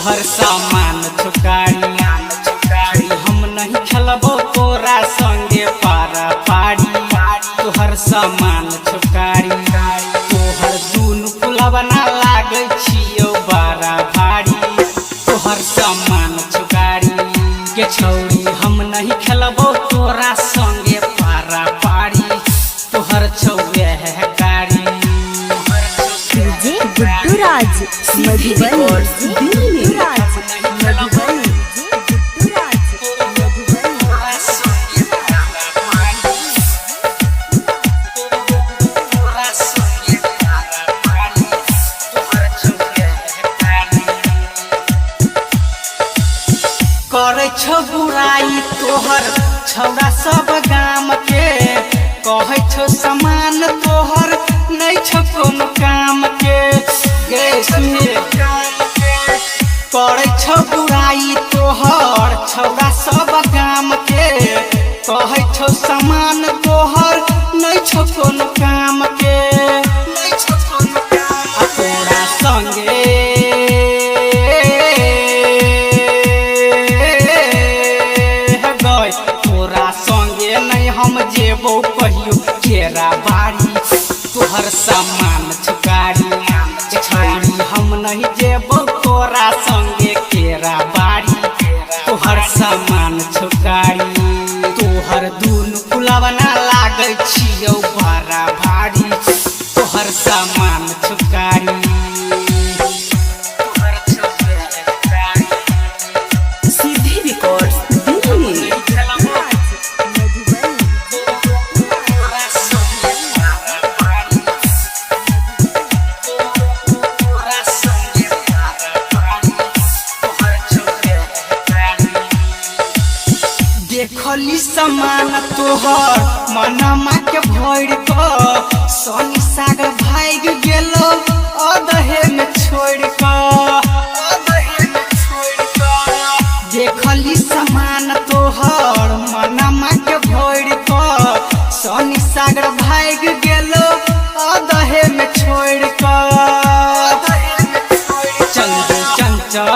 तोहर सामान छुकारी हम नहीं खेलबो तोरा संगे पारा पारी तोहर सामान छुकारी तोहर दूनु फुलवना लागे छियो बारा भारी तोहर सामान छुकारी के छौरी हम नहीं खेलबो तोरा संगे पारा पारी तोहर छौवे है कारी डीजे गुड्डू राज मधुबनी करे छो बुराई तोहर छौड़ा सब गाम के कहे छो समान तोहर नहीं छो कोनो काम के करे छो बुराई तोहर छौड़ा सब गाम के कहे छो समान तोहर नहीं छो कोनो काम के तोरा संगे तोरा संगे नहीं हम जेबो कहियो केरा बारी तोहर सामान छुकारी छौरी हम नहीं जेबो तोरा संगे केरा बारी तोहर सामान छुकारी तोहर दूनु फुलवना लागे छियो बड़ा भारी तोहर सामान छुकारी सीधी रिकॉर्ड्स दिल्ली देखली समान तोहर मनमा के भोर क सोनी सागर भाग गेलो अदहे में छोड़ क देखली समान तोहर मनमा के भोर क सोनी सागर भाग गेलो अदहे में छोड़ क चंदू चंचल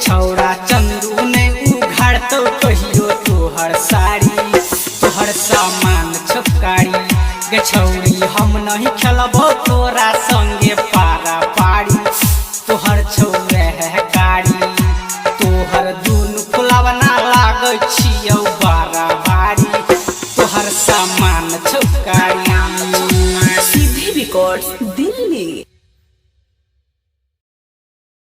छौड़ा चंदू ने उघाड़ तो कहियो तोहर साड़ी तोहर सामान छुकारी गे छौड़ी हम नहीं खेलबो तोरा संगे पारा पारी तोहर छौरे है कारी तोहर दूनु फुलवना लागे छियो बारा भारी तोहर सामान छुकारी सीधी रिकॉर्ड्स दिल्ली।